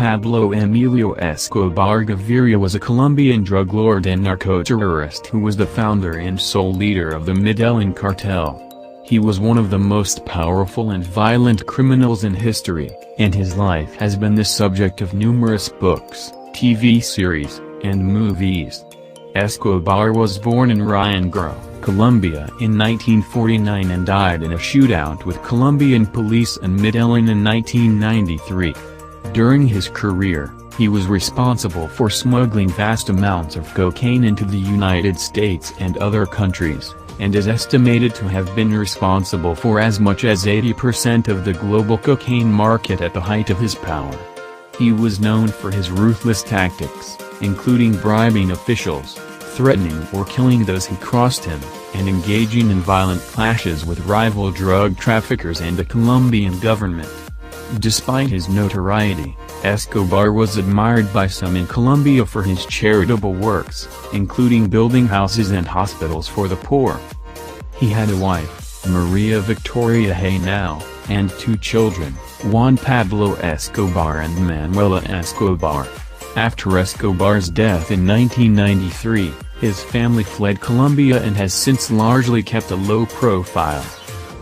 Pablo Emilio Escobar Gaviria was a Colombian drug lord and narco-terrorist who was the founder and sole leader of the Medellin cartel. He was one of the most powerful and violent criminals in history, and his life has been the subject of numerous books, TV series, and movies. Escobar was born in Riongro, Colombia in 1949 and died in a shootout with Colombian police in Medellin in 1993. During his career, he was responsible for smuggling vast amounts of cocaine into the United States and other countries, and is estimated to have been responsible for as much as 80% of the global cocaine market at the height of his power. He was known for his ruthless tactics, including bribing officials, threatening or killing those who crossed him, and engaging in violent clashes with rival drug traffickers and the Colombian government. Despite his notoriety, Escobar was admired by some in Colombia for his charitable works, including building houses and hospitals for the poor. He had a wife, Maria Victoria Henao, and two children, Juan Pablo Escobar and Manuela Escobar. After Escobar's death in 1993, his family fled Colombia and has since largely kept a low profile.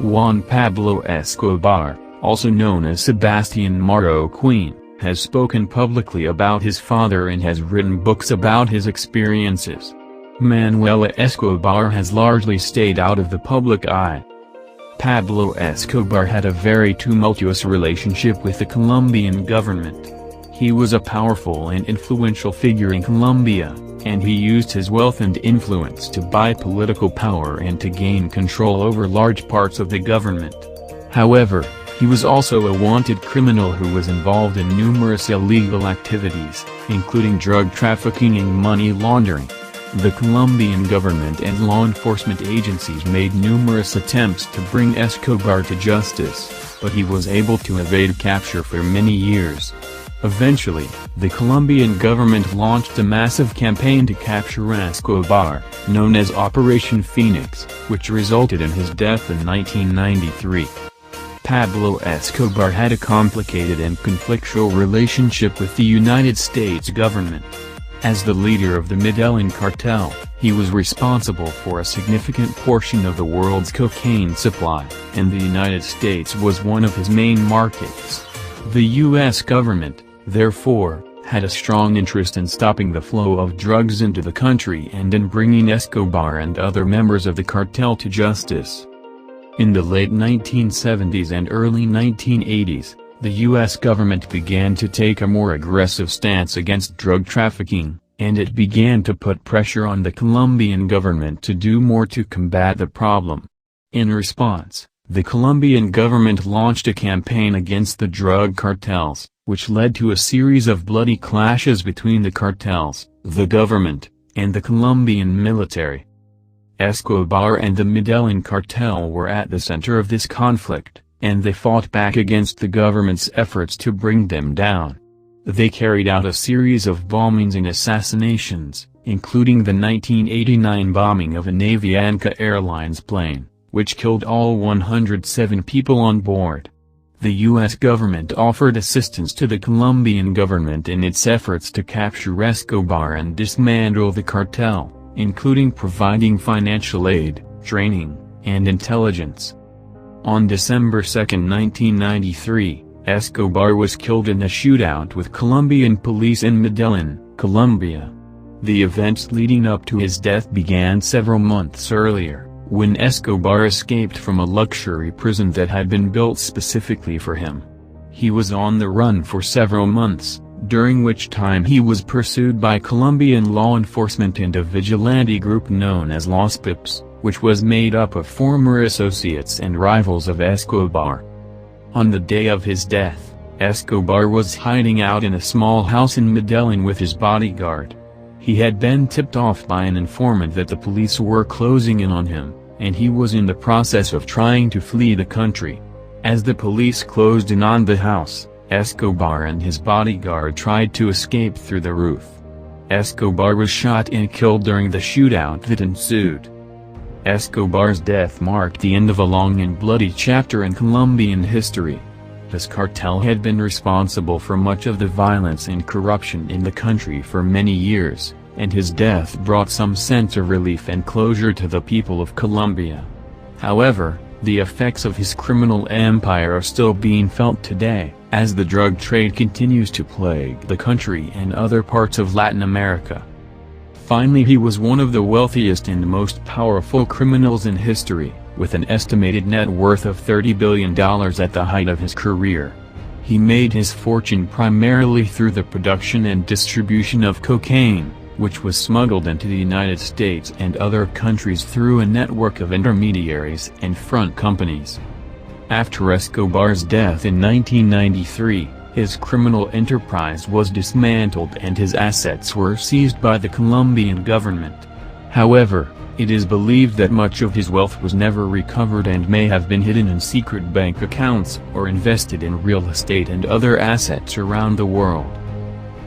Juan Pablo Escobar, also known as Sebastian Maro Queen, has spoken publicly about his father and has written books about his experiences. Manuela Escobar has largely stayed out of the public eye. Pablo Escobar had a very tumultuous relationship with the Colombian government. He was a powerful and influential figure in Colombia, and he used his wealth and influence to buy political power and to gain control over large parts of the government. However, he was also a wanted criminal who was involved in numerous illegal activities, including drug trafficking and money laundering. The Colombian government and law enforcement agencies made numerous attempts to bring Escobar to justice, but he was able to evade capture for many years. Eventually, the Colombian government launched a massive campaign to capture Escobar, known as Operation Phoenix, which resulted in his death in 1993. Pablo Escobar had a complicated and conflictual relationship with the United States government. As the leader of the Medellin cartel, he was responsible for a significant portion of the world's cocaine supply, and the United States was one of his main markets. The U.S. government, therefore, had a strong interest in stopping the flow of drugs into the country and in bringing Escobar and other members of the cartel to justice. In the late 1970s and early 1980s, the U.S. government began to take a more aggressive stance against drug trafficking, and it began to put pressure on the Colombian government to do more to combat the problem. In response, the Colombian government launched a campaign against the drug cartels, which led to a series of bloody clashes between the cartels, the government, and the Colombian military. Escobar and the Medellin cartel were at the center of this conflict, and they fought back against the government's efforts to bring them down. They carried out a series of bombings and assassinations, including the 1989 bombing of a Avianca Airlines plane, which killed all 107 people on board. The U.S. government offered assistance to the Colombian government in its efforts to capture Escobar and dismantle the cartel, including providing financial aid, training, and intelligence. On December 2, 1993, Escobar was killed in a shootout with Colombian police in Medellin, Colombia. The events leading up to his death began several months earlier, when Escobar escaped from a luxury prison that had been built specifically for him. He was on the run for several months, during which time he was pursued by Colombian law enforcement and a vigilante group known as Los Pips, which was made up of former associates and rivals of Escobar. On the day of his death, Escobar was hiding out in a small house in Medellin with his bodyguard. He had been tipped off by an informant that the police were closing in on him, and he was in the process of trying to flee the country. As the police closed in on the house, Escobar and his bodyguard tried to escape through the roof. Escobar was shot and killed during the shootout that ensued. Escobar's death marked the end of a long and bloody chapter in Colombian history. This cartel had been responsible for much of the violence and corruption in the country for many years, and his death brought some sense of relief and closure to the people of Colombia. However, the effects of his criminal empire are still being felt today, as the drug trade continues to plague the country and other parts of Latin America. Finally, he was one of the wealthiest and most powerful criminals in history, with an estimated net worth of $30 billion at the height of his career. He made his fortune primarily through the production and distribution of cocaine, which was smuggled into the United States and other countries through a network of intermediaries and front companies. After Escobar's death in 1993, his criminal enterprise was dismantled and his assets were seized by the Colombian government. However, it is believed that much of his wealth was never recovered and may have been hidden in secret bank accounts or invested in real estate and other assets around the world.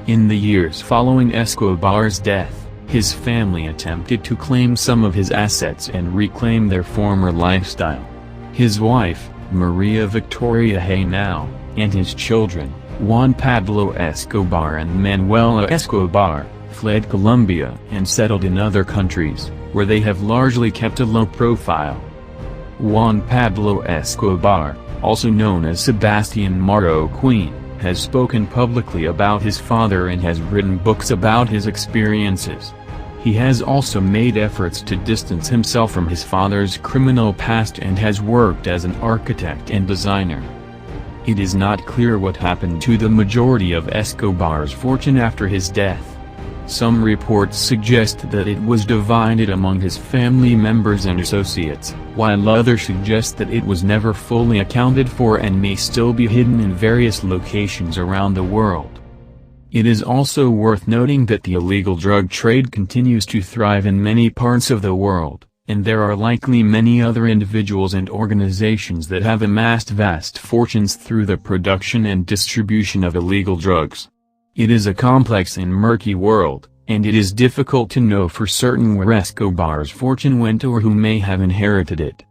In the years following Escobar's death, his family attempted to claim some of his assets and reclaim their former lifestyle. His wife, Maria Victoria Henao, and his children, Juan Pablo Escobar and Manuela Escobar, fled Colombia and settled in other countries, where they have largely kept a low profile. Juan Pablo Escobar, also known as Sebastian Maro Queen, has spoken publicly about his father and has written books about his experiences. He has also made efforts to distance himself from his father's criminal past and has worked as an architect and designer. It is not clear what happened to the majority of Escobar's fortune after his death. Some reports suggest that it was divided among his family members and associates, while others suggest that it was never fully accounted for and may still be hidden in various locations around the world. It is also worth noting that the illegal drug trade continues to thrive in many parts of the world, and there are likely many other individuals and organizations that have amassed vast fortunes through the production and distribution of illegal drugs. It is a complex and murky world, and it is difficult to know for certain where Escobar's fortune went or who may have inherited it.